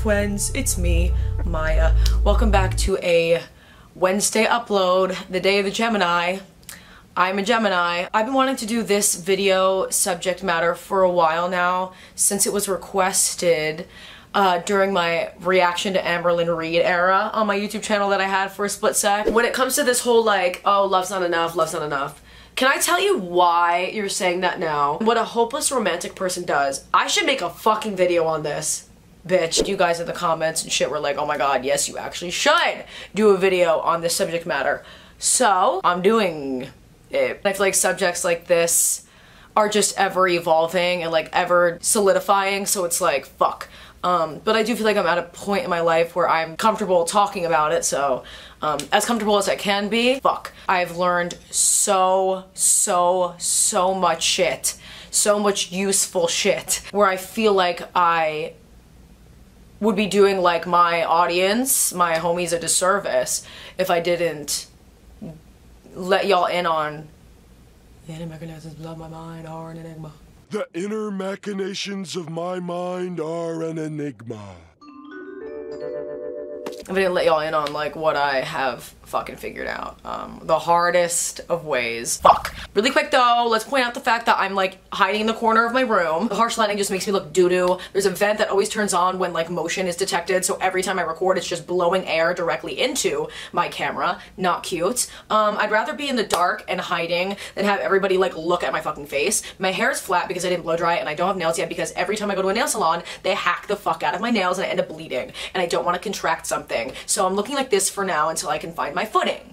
twins, it's me, Maya. Welcome back to a Wednesday upload, the day of the Gemini. I'm a Gemini. I've been wanting to do this video subject matter for a while now, since it was requested during my reaction to Amberlynn Reid era on my YouTube channel that I had for a split sec. When it comes to this whole like, oh, love's not enough, love's not enough. Can I tell you why you're saying that now? What a hopeless romantic person does. I should make a fucking video on this, bitch. You guys in the comments and shit were like, oh my god, yes, you actually should do a video on this subject matter. So, I'm doing it. I feel like subjects like this are just ever evolving and like ever solidifying, so it's like, fuck. But I do feel like I'm at a point in my life where I'm comfortable talking about it, so as comfortable as I can be. Fuck. I've learned so much shit. So much useful shit. Where I feel like I would be doing like my audience, my homies, a disservice if I didn't let y'all in on the inner mechanisms of my mind are an enigma. The inner machinations of my mind are an enigma. If I didn't let y'all in on like what I have fucking figured out. The hardest of ways. Fuck. Really quick though, let's point out the fact that I'm like hiding in the corner of my room. The harsh lighting just makes me look doo-doo. There's a vent that always turns on when like motion is detected, so every time I record it's just blowing air directly into my camera. Not cute. I'd rather be in the dark and hiding than have everybody like look at my fucking face. My hair is flat because I didn't blow dry it, and I don't have nails yet because every time I go to a nail salon they hack the fuck out of my nails and I end up bleeding, and I don't want to contract something. So I'm looking like this for now until I can find my footing.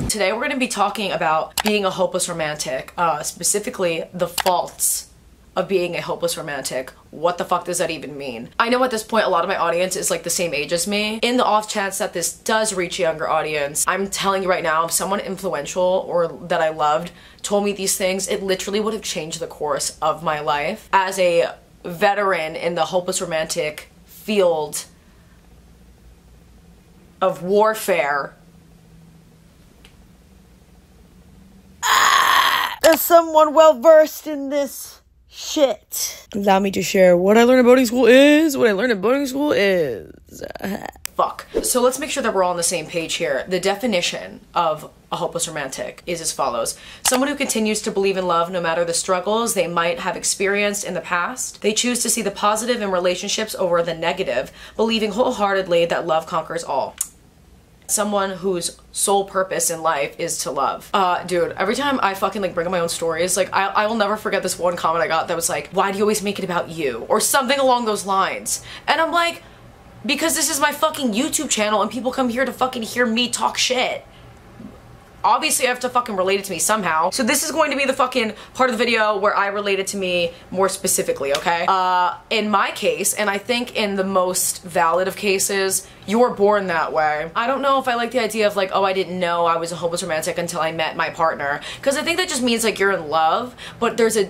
Today we're going to be talking about being a hopeless romantic, specifically the faults of being a hopeless romantic. What the fuck does that even mean? I know at this point a lot of my audience is like the same age as me. In the off chance that this does reach a younger audience, I'm telling you right now, if someone influential or that I loved told me these things, it literally would have changed the course of my life. As a veteran in the hopeless romantic field of warfare, as someone well versed in this shit, allow me to share what I learned at boarding school is fuck. So let's make sure that we're all on the same page here. The definition of a hopeless romantic is as follows. Someone who continues to believe in love no matter the struggles they might have experienced in the past. They choose to see the positive in relationships over the negative, believing wholeheartedly that love conquers all. Someone whose sole purpose in life is to love. Dude, every time I fucking like bring up my own stories, like I will never forget this one comment I got that was like, why do you always make it about you? Or something along those lines. And I'm like, because this is my fucking YouTube channel and people come here to fucking hear me talk shit. Obviously I have to fucking relate it to me somehow. So this is going to be the fucking part of the video where I relate it to me more specifically, okay? In my case, and I think in the most valid of cases, you were born that way. I don't know if I like the idea of like, oh, I didn't know I was a hopeless romantic until I met my partner. Because I think that just means like you're in love, but there's a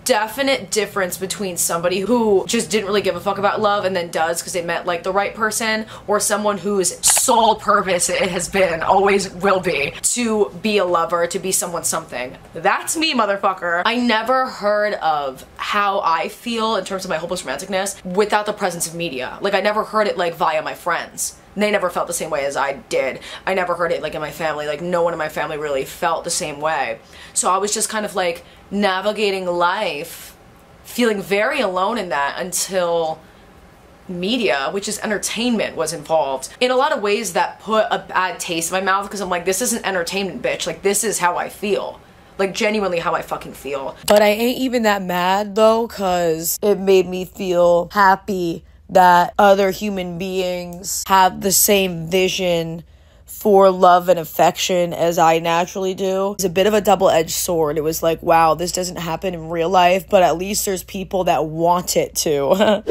definite difference between somebody who just didn't really give a fuck about love and then does because they met like the right person, or someone whose sole purpose it has been, always will be a lover, to be someone something. That's me, motherfucker. I never heard of how I feel in terms of my hopeless romanticness without the presence of media. Like I never heard it like via my friends. They never felt the same way as I did. I never heard it like in my family. Like no one in my family really felt the same way. So I was just kind of like navigating life, feeling very alone in that until media, which is entertainment, was involved. In a lot of ways that put a bad taste in my mouth because I'm like, this isn't entertainment, bitch. Like this is how I feel. Like genuinely how I fucking feel. But I ain't even that mad though, cause it made me feel happy that other human beings have the same vision for love and affection as I naturally do. It's a bit of a double-edged sword. It was like, wow, this doesn't happen in real life, but at least there's people that want it to.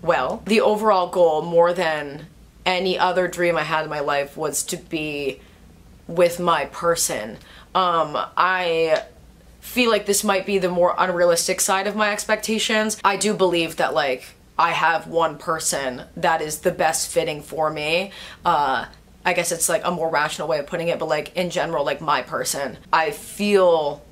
Well, the overall goal, more than any other dream I had in my life, was to be with my person. I feel like this might be the more unrealistic side of my expectations. I do believe that like I have one person that is the best fitting for me. I guess it's like a more rational way of putting it, but like in general, like my person. I feel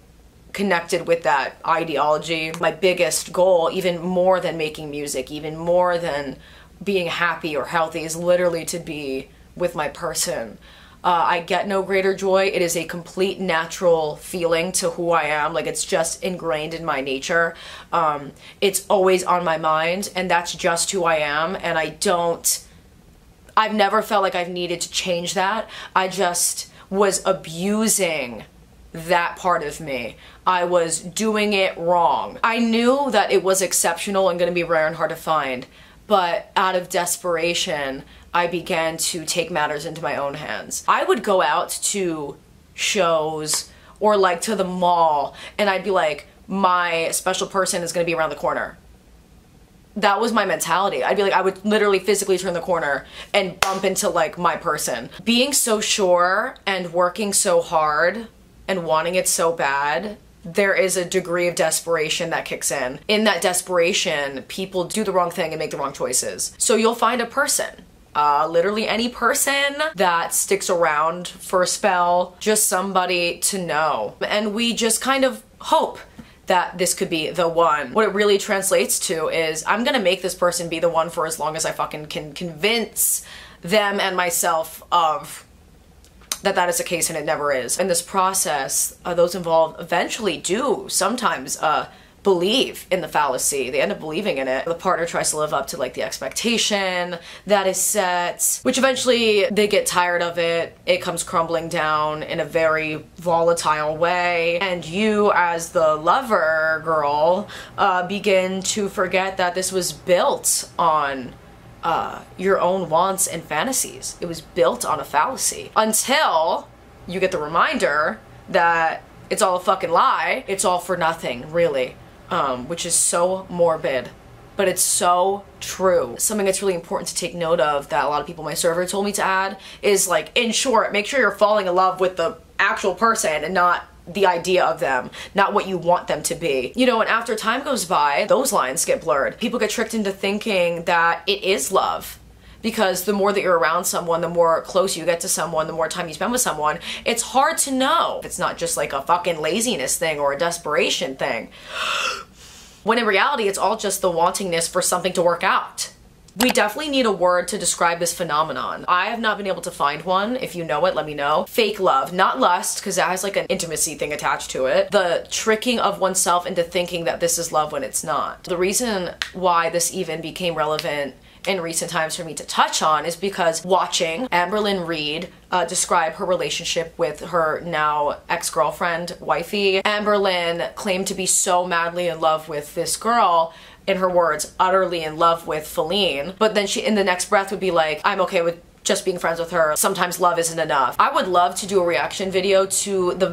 connected with that ideology. My biggest goal, even more than making music, even more than being happy or healthy, is literally to be with my person. I get no greater joy. It is a complete natural feeling to who I am. Like, it's just ingrained in my nature. It's always on my mind, and that's just who I am. And I've never felt like I've needed to change that. I just was abusing that part of me. I was doing it wrong. I knew that it was exceptional and gonna be rare and hard to find, but out of desperation, I began to take matters into my own hands. I would go out to shows or like to the mall, and I'd be like, my special person is gonna be around the corner. That was my mentality. I'd be like, I would literally physically turn the corner and bump into like my person. Being so sure and working so hard and wanting it so bad, there is a degree of desperation that kicks in. In that desperation, people do the wrong thing and make the wrong choices. So you'll find a person, literally any person that sticks around for a spell, just somebody to know. And we just kind of hope that this could be the one. What it really translates to is, I'm gonna make this person be the one for as long as I fucking can convince them and myself of that is the case, and it never is. In this process, those involved eventually do sometimes believe in the fallacy. They end up believing in it. The partner tries to live up to like the expectation that is set, which eventually they get tired of it. It comes crumbling down in a very volatile way. And you, as the lover girl, begin to forget that this was built on your own wants and fantasies. It was built on a fallacy. Until you get the reminder that it's all a fucking lie. It's all for nothing, really. Which is so morbid, but it's so true. Something that's really important to take note of that a lot of people on my server told me to add is, like, in short, make sure you're falling in love with the actual person and not the idea of them, not what you want them to be. You know, and after time goes by, those lines get blurred. People get tricked into thinking that it is love. Because the more that you're around someone, the more close you get to someone, the more time you spend with someone, it's hard to know if it's not just like a fucking laziness thing or a desperation thing. When in reality, it's all just the wantingness for something to work out. We definitely need a word to describe this phenomenon. I have not been able to find one. If you know it, let me know. Fake love, not lust, because that has like an intimacy thing attached to it. The tricking of oneself into thinking that this is love when it's not. The reason why this even became relevant in recent times for me to touch on is because watching Amberlynn Reid describe her relationship with her now ex-girlfriend, wifey. Amberlynn claimed to be so madly in love with this girl, in her words, utterly in love with Feline, but then she in the next breath would be like, I'm okay with just being friends with her. Sometimes love isn't enough. I would love to do a reaction video to the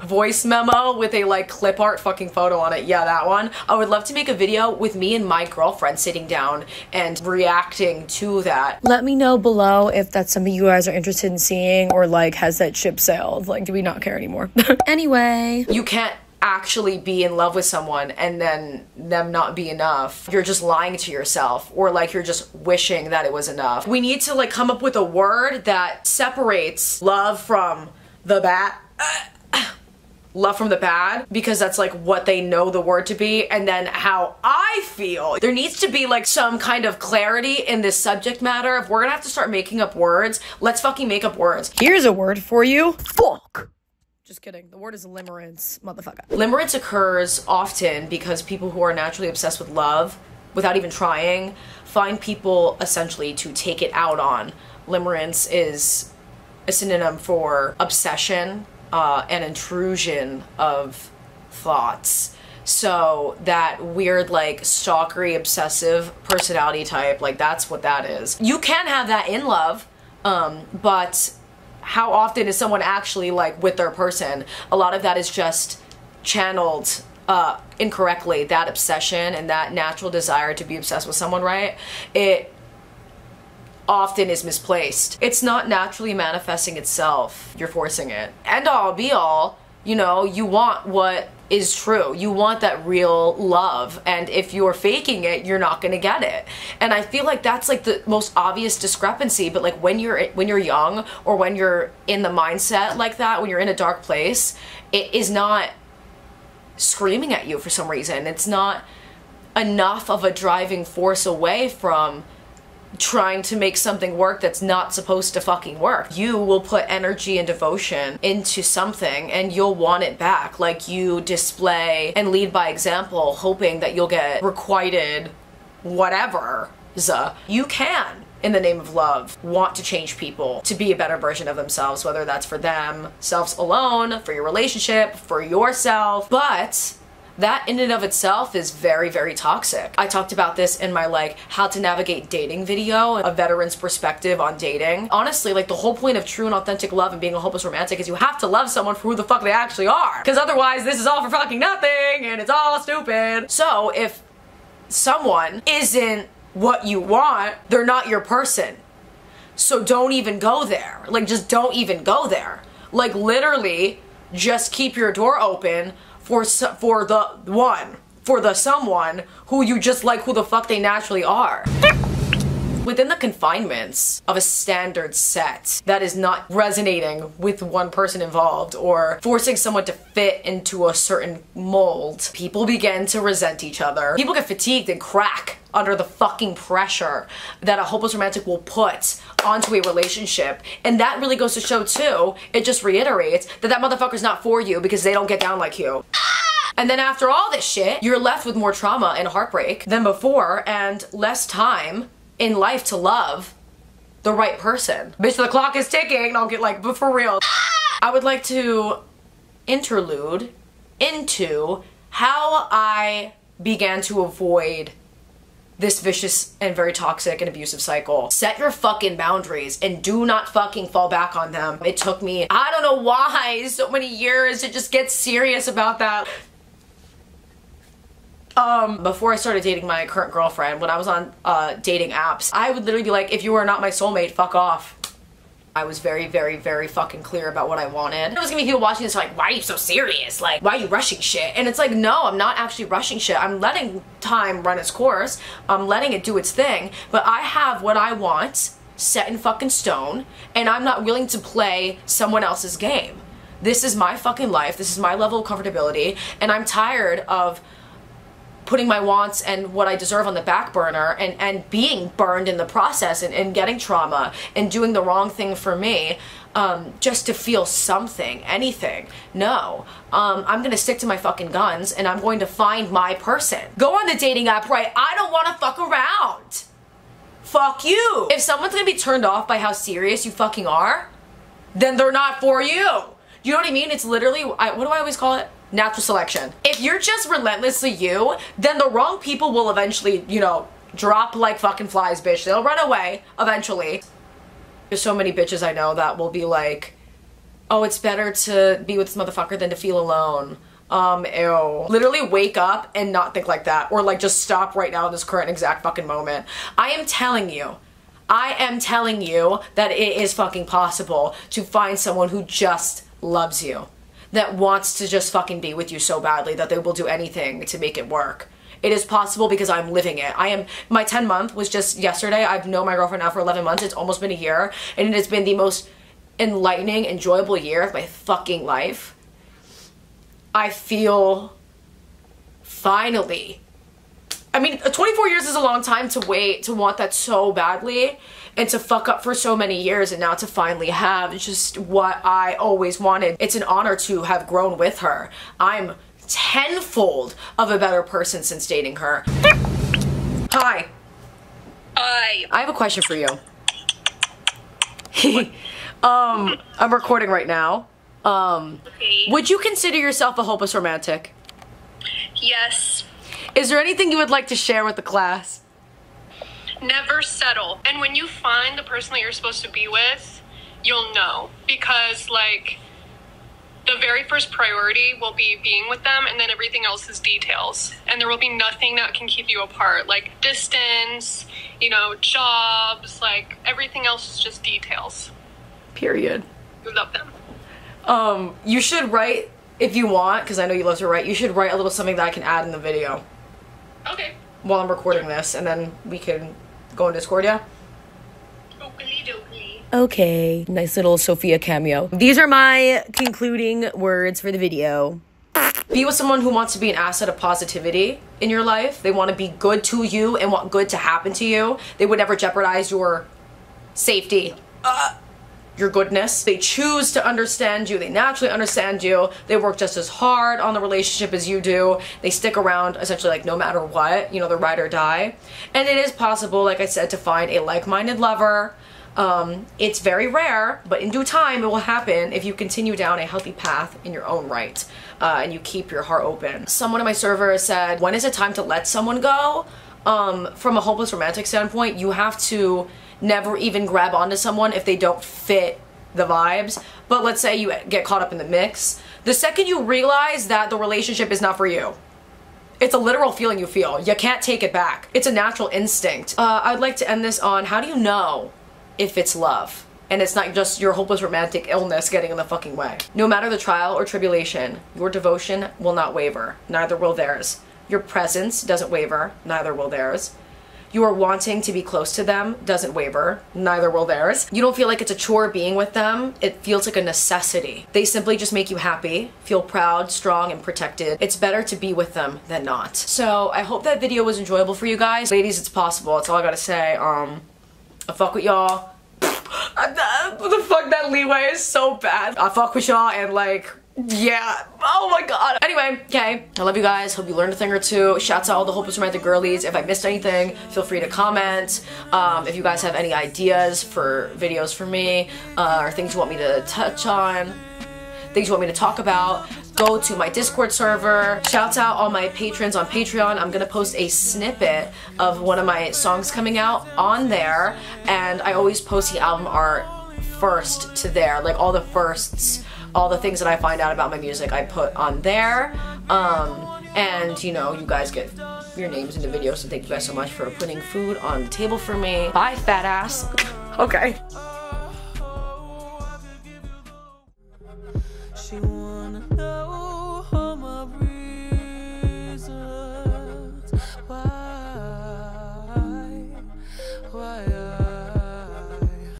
voice memo with a like clip art fucking photo on it. Yeah, that one. I would love to make a video with me and my girlfriend sitting down and reacting to that. Let me know below if that's something you guys are interested in seeing, or like, has that ship sailed? Like, do we not care anymore? Anyway, you can't actually be in love with someone and then them not be enough. You're just lying to yourself, or like you're just wishing that it was enough. We need to like come up with a word that separates love from the bad. Love from the bad, because that's like what they know the word to be, and then how I feel. There needs to be like some kind of clarity in this subject matter. If we're gonna have to start making up words, let's fucking make up words. Here's a word for you. Fuck. Just kidding. The word is limerence, motherfucker. Limerence occurs often because people who are naturally obsessed with love, without even trying, find people essentially to take it out on. Limerence is a synonym for obsession, and intrusion of thoughts. So that weird, like, stalkery, obsessive personality type, like, that's what that is. You can have that in love, but how often is someone actually like with their person? A lot of that is just channeled incorrectly. That obsession and that natural desire to be obsessed with someone, right? It often is misplaced. It's not naturally manifesting itself. You're forcing it. End all be all, you know, you want what is true. You want that real love, and if you're faking it, you're not gonna get it. And I feel like that's like the most obvious discrepancy, but like when you're young, or when you're in the mindset like that, when you're in a dark place, it is not screaming at you for some reason. It's not enough of a driving force away from trying to make something work that's not supposed to fucking work. You will put energy and devotion into something and you'll want it back. Like, you display and lead by example, hoping that you'll get requited whatever. You can, in the name of love, want to change people to be a better version of themselves, whether that's for themselves alone, for your relationship, for yourself, but that in and of itself is very, very toxic. I talked about this in my like how to navigate dating video, a veteran's perspective on dating. Honestly, like the whole point of true and authentic love and being a hopeless romantic is you have to love someone for who the fuck they actually are. Because otherwise this is all for fucking nothing and it's all stupid. So if someone isn't what you want, they're not your person. So don't even go there. Like, just don't even go there. Like, literally just keep your door open for the someone who you just like who the fuck they naturally are. Within the confinements of a standard set that is not resonating with one person involved or forcing someone to fit into a certain mold, people begin to resent each other. People get fatigued and crack under the fucking pressure that a hopeless romantic will put onto a relationship. And that really goes to show too, it just reiterates that that motherfucker's not for you because they don't get down like you. And then after all this shit, you're left with more trauma and heartbreak than before and less time in life to love the right person. Bitch, the clock is ticking. I'll get like, but for real. I would like to interlude into how I began to avoid this vicious and very toxic and abusive cycle. Set your fucking boundaries and do not fucking fall back on them. It took me, I don't know why, so many years to just get serious about that. Before I started dating my current girlfriend, when I was on dating apps, I would literally be like, if you are not my soulmate, fuck off. I was very, very, very fucking clear about what I wanted. There was gonna be people watching this like, why are you so serious? Like, why are you rushing shit? And it's like, no, I'm not actually rushing shit. I'm letting time run its course. I'm letting it do its thing. But I have what I want set in fucking stone, and I'm not willing to play someone else's game. This is my fucking life. This is my level of comfortability, and I'm tired of putting my wants and what I deserve on the back burner and being burned in the process and getting trauma and doing the wrong thing for me just to feel something, anything. No, I'm gonna stick to my fucking guns and I'm going to find my person. Go on the dating app, right? I don't wanna fuck around. Fuck you. If someone's gonna be turned off by how serious you fucking are, then they're not for you. You know what I mean? It's literally, what do I always call it? Natural selection. If you're just relentlessly you, then the wrong people will eventually, you know, drop like fucking flies, bitch. They'll run away eventually. There's so many bitches I know that will be like, oh, it's better to be with this motherfucker than to feel alone. Ew. Literally wake up and not think like that. Or like just stop right now in this current exact fucking moment. I am telling you that it is fucking possible to find someone who just loves you. That wants to just fucking be with you so badly that they will do anything to make it work. It is possible because I'm living it. My 10 month was just yesterday. I've known my girlfriend now for 11 months. It's almost been a year. And it has been the most enlightening, enjoyable year of my fucking life. I feel finally. I mean, 24 years is a long time to wait, to want that so badly, and to fuck up for so many years, and now to finally have just what I always wanted. It's an honor to have grown with her. I'm tenfold of a better person since dating her. Hi. Hi. I have a question for you. I'm recording right now. Okay. Would you consider yourself a hopeless romantic? Yes. Is there anything you would like to share with the class? Never settle. And when you find the person that you're supposed to be with, you'll know. Because, like, the very first priority will be being with them, and then everything else is details. And there will be nothing that can keep you apart. Like, distance, you know, jobs, like, everything else is just details. Period. You love them. You should write If you want, because I know you love to write, you should write a little something that I can add in the video. Okay. While I'm recording this, and then we can go in Discord, yeah? Oakley dokley. Okay, nice little Sophia cameo. These are my concluding words for the video. Be with someone who wants to be an asset of positivity in your life. They want to be good to you and want good to happen to you. They would never jeopardize your safety. Your goodness. They choose to understand you. They naturally understand you. They work just as hard on the relationship as you do. They stick around essentially like no matter what, you know, the ride or die. And it is possible, like I said, to find a like-minded lover. It's very rare, but in due time it will happen if you continue down a healthy path in your own right, and you keep your heart open. Someone in my server said, when is it time to let someone go? From a hopeless romantic standpoint, you have to never even grab onto someone if they don't fit the vibes. But let's say you get caught up in the mix. The second you realize that the relationship is not for you, it's a literal feeling you feel. You can't take it back. It's a natural instinct. I'd like to end this on, how do you know if it's love? And it's not just your hopeless romantic illness getting in the fucking way. No matter the trial or tribulation, your devotion will not waver. Neither will theirs. Your presence doesn't waver. Neither will theirs. Your wanting to be close to them doesn't waver, neither will theirs. You don't feel like it's a chore being with them, it feels like a necessity. They simply just make you happy, feel proud, strong, and protected. It's better to be with them than not. So I hope that video was enjoyable for you guys. Ladies, it's possible, that's all I gotta say. I fuck with y'all. What the fuck, that leeway is so bad. I fuck with y'all and like, yeah, oh my god. Anyway, okay, I love you guys, hope you learned a thing or two. Shouts out all the hopeless romantic girlies. If I missed anything, feel free to comment. If you guys have any ideas for videos for me, or things you want me to touch on, things you want me to talk about, go to my Discord server. Shouts out all my patrons on Patreon. I'm gonna post a snippet of one of my songs coming out on there, and I always post the album art first to there, like all the firsts, all the things that I find out about my music I put on there. And you know, you guys get your names in the video, so thank you guys so much for putting food on the table for me. Bye, fat ass. Okay.